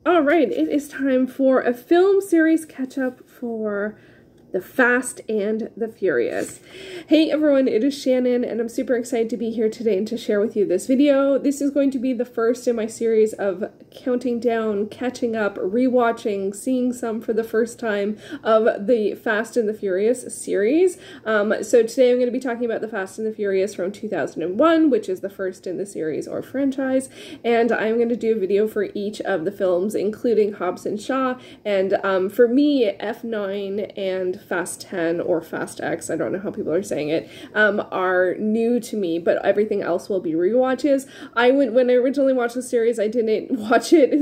All right, it is time for a film series catch-up for The Fast and the Furious. Hey everyone, it is Shannon, and I'm super excited to be here today and to share with you this video. This is going to be the first in my series of counting down, catching up, rewatching, seeing some for the first time of the Fast and the Furious series. So today I'm going to be talking about The Fast and the Furious from 2001, which is the first in the series or franchise, and I'm going to do a video for each of the films, including Hobbs and Shaw, and for me, F9 and Fast 10 or Fast X, I don't know how people are saying it, are new to me, but everything else will be rewatches. When I originally watched the series, I didn't watch it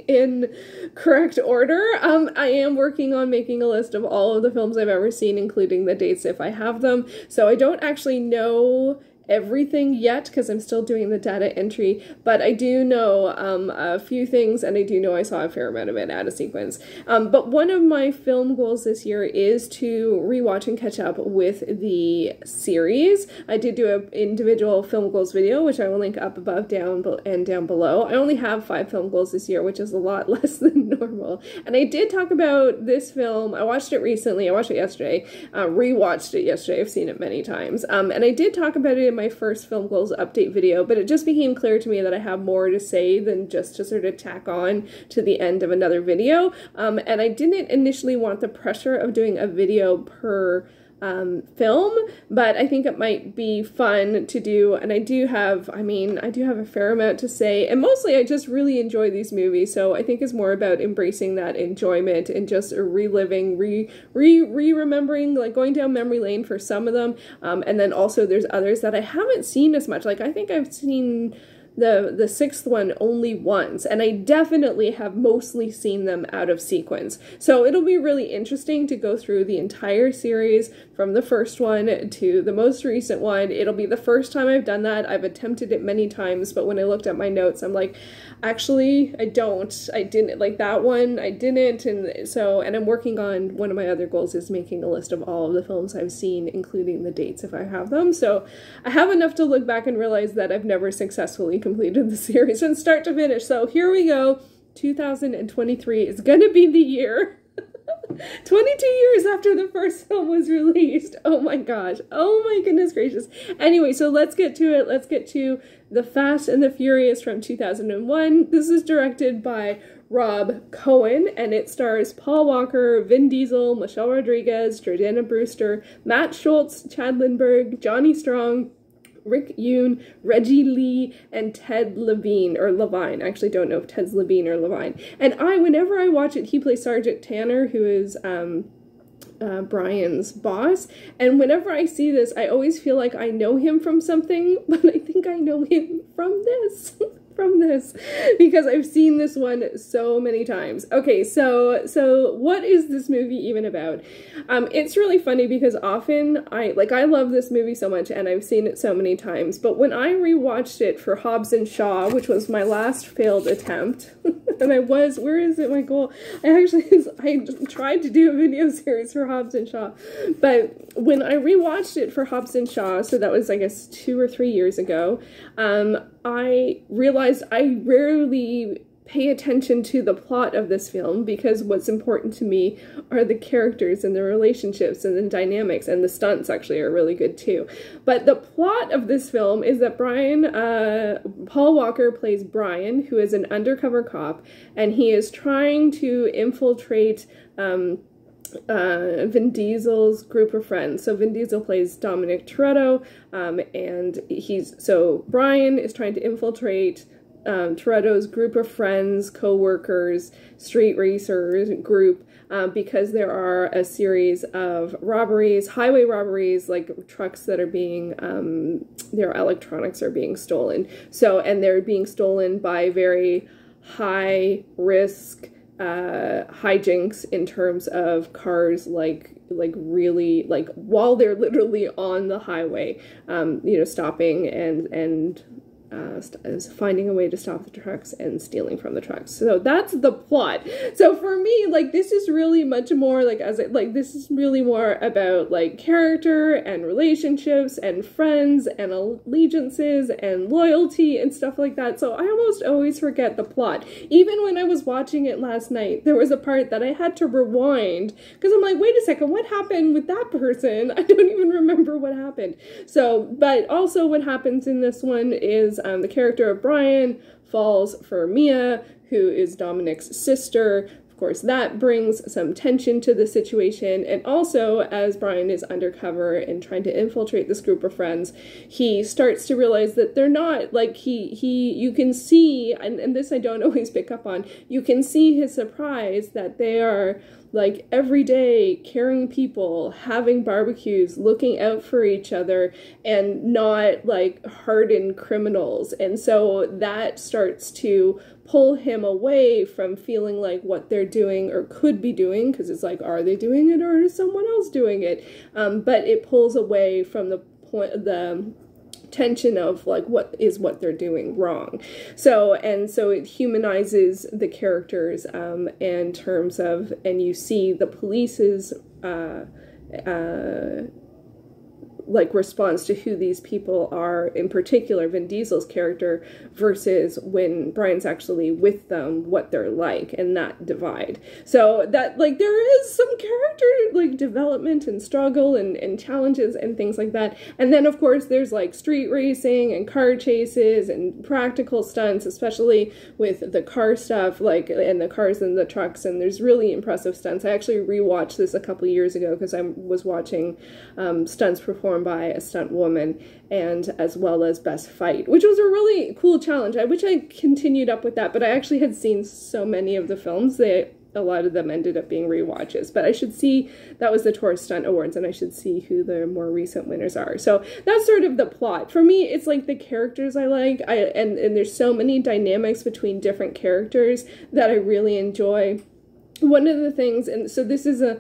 in correct order. I am working on making a list of all of the films I've ever seen, including the dates if I have them, so I don't actually know everything yet because I'm still doing the data entry, but I do know a few things, and I do know I saw a fair amount of it out of sequence. But one of my film goals this year is to rewatch and catch up with the series. I did do an individual film goals video, which I will link up above, down below. I only have 5 film goals this year, which is a lot less than normal. And I did talk about this film. I watched it recently. I watched it yesterday. Rewatched it yesterday. I've seen it many times. And I did talk about it in my first film goals update video, but it just became clear to me that I have more to say than just to sort of tack on to the end of another video. And I didn't initially want the pressure of doing a video per film, but I think it might be fun to do, and I do have a fair amount to say, and mostly I just really enjoy these movies, so I think it's more about embracing that enjoyment and just reliving, remembering, like going down memory lane for some of them, and then also there's others that I haven't seen as much. Like I think I've seen the sixth one only once, and I definitely have mostly seen them out of sequence. So it'll be really interesting to go through the entire series from the first one to the most recent one. It'll be the first time I've done that. I've attempted it many times, but when I looked at my notes, I'm like, actually, I didn't, like that one, I didn't, and I'm working on, one of my other goals is making a list of all of the films I've seen, including the dates if I have them. So I have enough to look back and realize that I've never successfully completed the series from start to finish. So here we go. 2023 is gonna be the year. 22 years after the first film was released. Oh my gosh. Oh my goodness gracious. Anyway, so let's get to it. Let's get to The Fast and the Furious from 2001. This is directed by Rob Cohen, and it stars Paul Walker, Vin Diesel, Michelle Rodriguez, Jordanna Brewster, Matt Schulze, Chad Lindberg, Johnny Strong, Rick Yoon, Reggie Lee, and Ted Levine, or Levine. I actually don't know if Ted's Levine or Levine. And whenever I watch it, he plays Sergeant Tanner, who is Bryan's boss. And whenever I see this, I always feel like I know him from something, but I think I know him from this. Because I've seen this one so many times. Okay, so what is this movie even about? It's really funny because often I love this movie so much and I've seen it so many times, but when I rewatched it for Hobbs and Shaw, which was my last failed attempt, and where is it, my goal? I tried to do a video series for Hobbs and Shaw, but when I rewatched it for Hobbs and Shaw, so that was, I guess, 2 or 3 years ago, I realized I rarely pay attention to the plot of this film because what's important to me are the characters and the relationships and the dynamics, and the stunts actually are really good too. But the plot of this film is that Paul Walker plays Bryan, who is an undercover cop, and he is trying to infiltrate Vin Diesel's group of friends. So Vin Diesel plays Dominic Torretto, and Bryan is trying to infiltrate Torretto's group of friends, co-workers, street racers group, because there are a series of robberies, highway robberies, like trucks that are being, their electronics are being stolen. And they're being stolen by very high risk hijinks in terms of cars, really, while they're literally on the highway, stopping and is finding a way to stop the trucks and stealing from the trucks. So that's the plot. So for me, like, this is really much more like, this is really more about like character and relationships and friends and allegiances and loyalty and stuff like that. So I almost always forget the plot. Even when I was watching it last night, there was a part that I had to rewind because I'm like, wait a second, what happened with that person? I don't even remember what happened. So, but also what happens in this one is the character of Bryan falls for Mia, who is Dominic's sister. Of course, that brings some tension to the situation. And also, as Bryan is undercover and trying to infiltrate this group of friends, he starts to realize that they're not, like, you can see, and this I don't always pick up on, you can see his surprise that they are, like, everyday caring people, having barbecues, looking out for each other, and not, like, hardened criminals. And so that starts to pull him away from feeling like what they're doing or could be doing, because it's like, are they doing it or is someone else doing it? But it pulls away from the tension of like what they're doing wrong. So it humanizes the characters in terms of, and you see the police's like response to who these people are, in particular Vin Diesel's character, versus when Bryan's actually with them, what they're like, and that divide. So that, like, there is some character like development and struggle and challenges and things like that. And then of course there's like street racing and car chases and practical stunts, especially with the car stuff, like, and the cars and the trucks, and there's really impressive stunts. I actually rewatched this a couple years ago because I was watching stunts performed by a stunt woman, and as well as best fight, which was a really cool challenge. I wish I continued up with that, but I actually had seen so many of the films that a lot of them ended up being rewatches. But I should see, that was the Tourist Stunt Awards, and I should see who the more recent winners are. So that's sort of the plot. For me, it's like the characters I like, and there's so many dynamics between different characters that I really enjoy. One of the things, and so this is a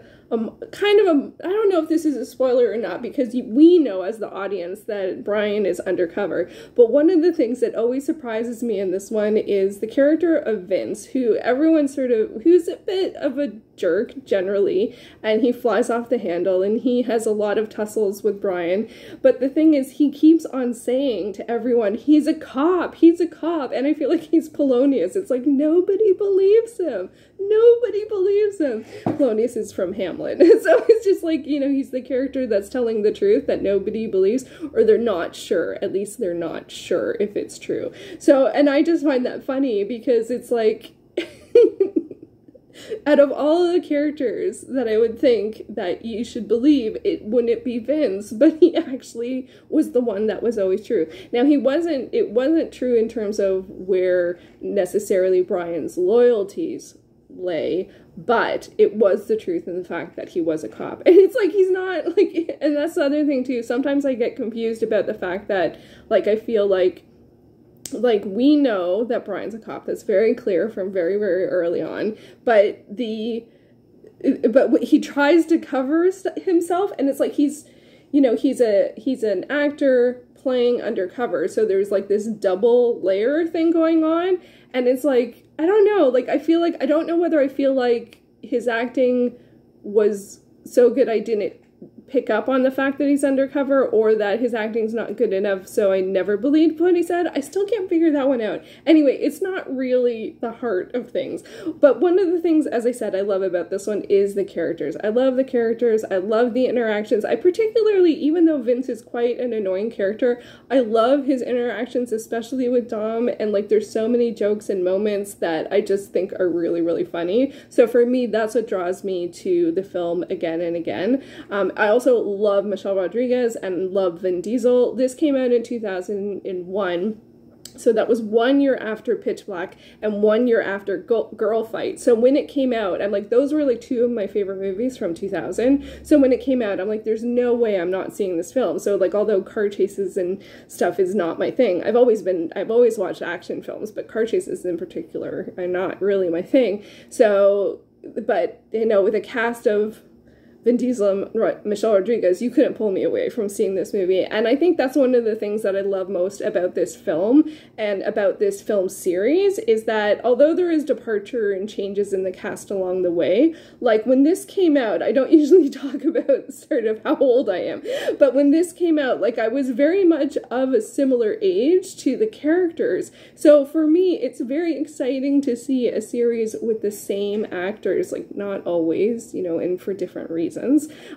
kind of a, I don't know if this is a spoiler or not, because we know as the audience that Bryan is undercover, but one of the things that always surprises me in this one is the character of Vince, who everyone who's a bit of a jerk generally, and he flies off the handle, and he has a lot of tussles with Bryan. But the thing is, he keeps on saying to everyone, he's a cop, and I feel like he's Polonius. It's like, nobody believes him. Nobody believes him. Polonius is from Hamlet. So it's just like, you know, he's the character that's telling the truth that nobody believes, or they're not sure. At least they're not sure if it's true. So, and I just find that funny because it's like, out of all of the characters that I would think that you should believe, it wouldn't be Vince, but he actually was the one that was always true. Now, it wasn't true in terms of where necessarily Bryan's loyalties lay, but it was the truth in the fact that he was a cop. And it's like, he's not, like, and that's the other thing too. Sometimes I get confused about the fact that, like, I feel like we know that Bryan's a cop. That's very clear from very, very early on. But he tries to cover himself, and it's like he's an actor playing undercover. So there's like this double layer thing going on, and it's like, I don't know. Like, I feel like, I don't know whether I feel like his acting was so good I didn't pick up on the fact that he's undercover, or that his acting's not good enough, so I never believed what he said. I still can't figure that one out. Anyway, it's not really the heart of things. But one of the things, as I said, I love about this one is the characters. I love the characters. I love the interactions. I particularly, even though Vince is quite an annoying character, I love his interactions, especially with Dom, and like there's so many jokes and moments that I just think are really, really funny. So for me, that's what draws me to the film again and again. I also love Michelle Rodriguez and love Vin Diesel. This came out in 2001. So that was 1 year after Pitch Black and 1 year after Girl Fight. So when it came out, I'm like, those were like two of my favorite movies from 2000. So when it came out, I'm like, there's no way I'm not seeing this film. So like, although car chases and stuff is not my thing, I've always watched action films, but car chases in particular are not really my thing. So, but you know, with a cast of Vin Diesel and Michelle Rodriguez, you couldn't pull me away from seeing this movie. And I think that's one of the things that I love most about this film and about this film series is that although there is departure and changes in the cast along the way, like when this came out, I don't usually talk about sort of how old I am, but when this came out, like I was very much of a similar age to the characters. So for me, it's very exciting to see a series with the same actors, like not always, you know, and for different reasons.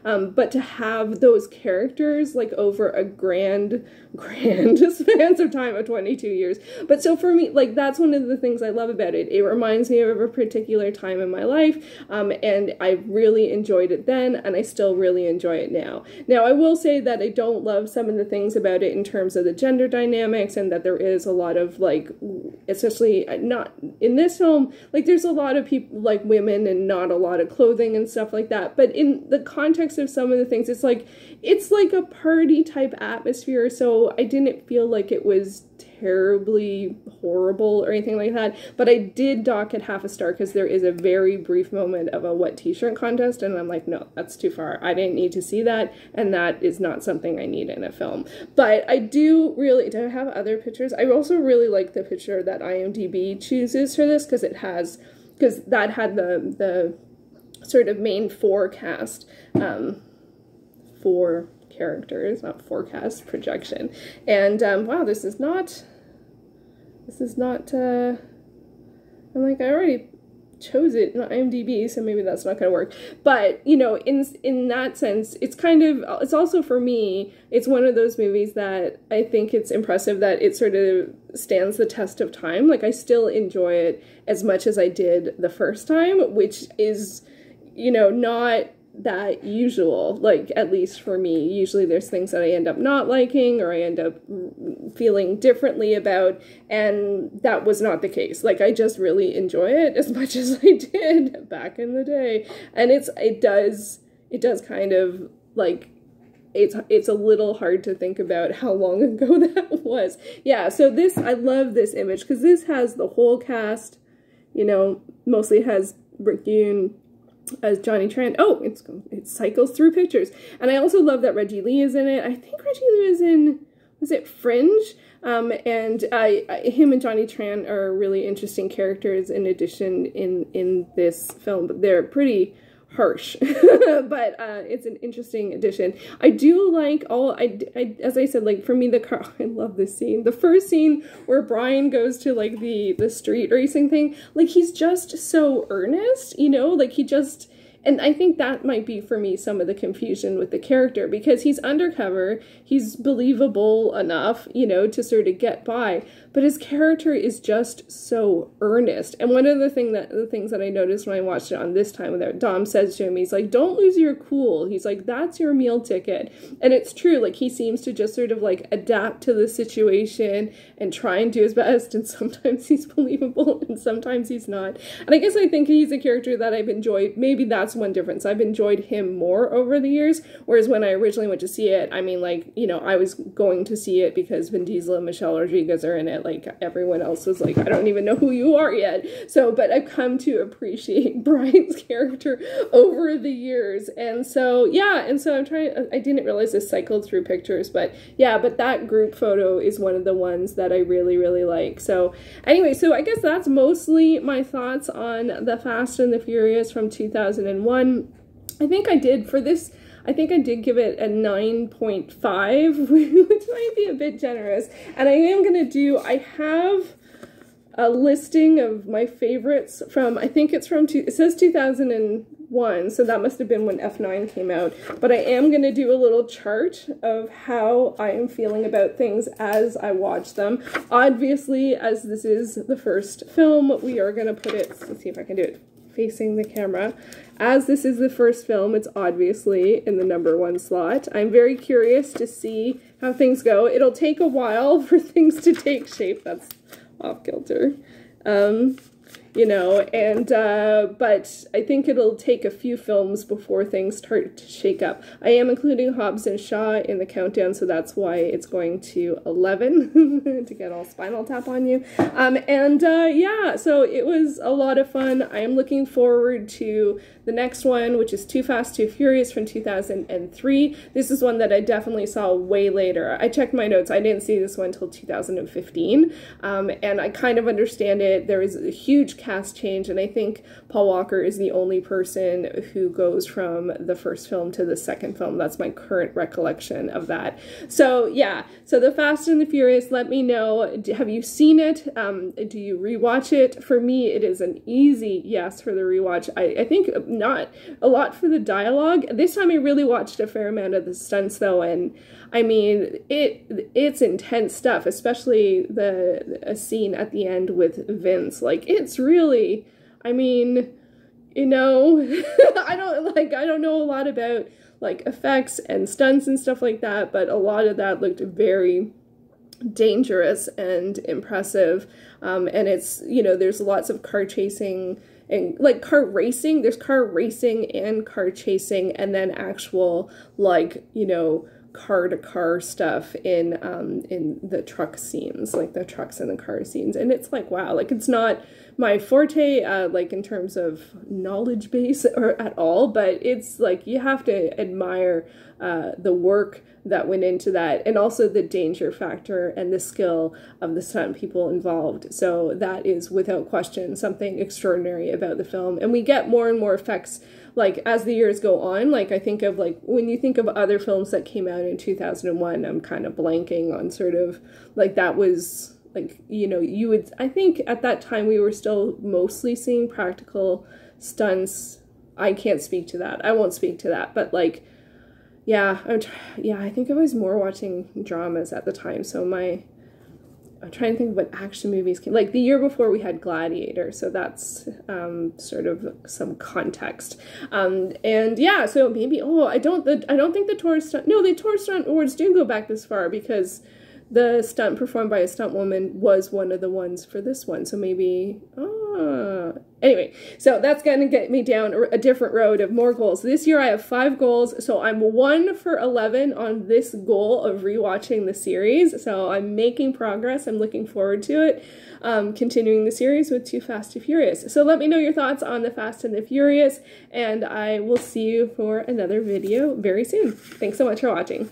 But to have those characters like over a grand spans of time of 22 years. But so for me, like that's one of the things I love about it. It reminds me of a particular time in my life, and I really enjoyed it then, and I still really enjoy it now. Now, I will say that I don't love some of the things about it in terms of the gender dynamics, and that there is a lot of like, especially not in this film, like there's a lot of people like women and not a lot of clothing and stuff like that. But in the context of some of the things, it's like a party type atmosphere, so I didn't feel like it was terribly horrible or anything like that. But I did dock it half a star because there is a very brief moment of a wet t-shirt contest, and I'm like, no, that's too far. I didn't need to see that, and that is not something I need in a film. But I do have other pictures. I also really like the picture that IMDb chooses for this because that had the sort of main forecast, four characters, not forecast, projection. And wow, this is not I'm like, I already chose it on IMDb, so maybe that's not gonna work. But you know, in that sense, it's also for me, it's one of those movies that I think it's impressive that it sort of stands the test of time. Like I still enjoy it as much as I did the first time, which is, you know, not that usual, like at least for me. Usually there's things that I end up not liking or I end up feeling differently about, and that was not the case. Like I just really enjoy it as much as I did back in the day. And it does kind of like, it's a little hard to think about how long ago that was. Yeah, so I love this image because this has the whole cast, you know, mostly has Rick Yoon as Johnny Tran. Oh, it cycles through pictures. And I also love that Reggie Lee is in it. I think Reggie Lee is in, was it Fringe? And him and Johnny Tran are really interesting characters in addition in this film. But they're pretty harsh, but it's an interesting addition. I do like as I said, like for me, I love this scene. The first scene where Bryan goes to like the street racing thing, like he's just so earnest, you know, like and I think that might be for me some of the confusion with the character, because he's undercover, he's believable enough, you know, to sort of get by, but his character is just so earnest. And one of the things that I noticed when I watched it on this time, that Dom says to him, he's like, don't lose your cool. He's like, that's your meal ticket. And it's true, like he seems to just sort of like adapt to the situation and try and do his best, and sometimes he's believable and sometimes he's not. And I guess I think he's a character that I've enjoyed. Maybe that's one difference. I've enjoyed him more over the years, whereas when I originally went to see it, I mean, like, you know, I was going to see it because Vin Diesel and Michelle Rodriguez are in it. Like, everyone else was like, I don't even know who you are yet. So, but I've come to appreciate Bryan's character over the years. And so, yeah, and so I didn't realize this cycled through pictures, but yeah, but that group photo is one of the ones that I really, really like. So anyway, so I guess that's mostly my thoughts on The Fast and the Furious from 2001. I think I did give it a 9.5, which might be a bit generous. And I have a listing of my favorites from, it says 2001, so that must have been when F9 came out. But I am going to do a little chart of how I am feeling about things as I watch them. Obviously, as this is the first film, we are going to put it, let's see if I can do it facing the camera. As this is the first film, it's obviously in the #1 slot. I'm very curious to see how things go. It'll take a while for things to take shape. That's off kilter. you know, and, but I think it'll take a few films before things start to shake up. I am including Hobbs and Shaw in the countdown, so that's why it's going to 11 to get all Spinal Tap on you. Yeah, so it was a lot of fun. I am looking forward to the next one, which is Too Fast, Too Furious from 2003. This is one that I definitely saw way later. I checked my notes. I didn't see this one until 2015, and I kind of understand it. There is a huge cast change, and I think Paul Walker is the only person who goes from the first film to the second film. That's my current recollection of that. So yeah, so The Fast and the Furious, let me know. Have you seen it? Do you rewatch it? For me, it is an easy yes for the rewatch. I think not a lot for the dialogue. This time I really watched a fair amount of the stunts though, and I mean, it's intense stuff, especially a scene at the end with Vince. Like, it's really, I mean, you know, I don't know a lot about like effects and stunts and stuff like that, but a lot of that looked very dangerous and impressive. And it's, you know, there's lots of car chasing and like car racing. There's car racing and car chasing, and then actual, like, you know, car to car stuff in the truck scenes, like the trucks and the car scenes. And it's like, wow, like, it's not my forte, like in terms of knowledge base or at all, but it's like, you have to admire the work that went into that, and also the danger factor and the skill of the stunt people involved. So that is without question something extraordinary about the film. And we get more and more effects like as the years go on. Like, I think of, like, when you think of other films that came out in 2001, I'm kind of blanking on sort of like, that was like, you know, you would, I think at that time we were still mostly seeing practical stunts. I can't speak to that. I won't speak to that, but like, yeah, I think I was more watching dramas at the time. So I'm trying to think of what action movies came. Like, the year before we had Gladiator, so that's sort of some context. And yeah, so maybe, I don't think the Taurus stunt, no, the Taurus stunt awards do go back this far, because the stunt performed by a stunt woman was one of the ones for this one. So maybe, anyway, so that's going to get me down a different road of more goals. This year I have 5 goals, so I'm 1 for 11 on this goal of rewatching the series. So I'm making progress. I'm looking forward to it. Continuing the series with Too Fast, Too Furious. So let me know your thoughts on The Fast and the Furious, and I will see you for another video very soon. Thanks so much for watching.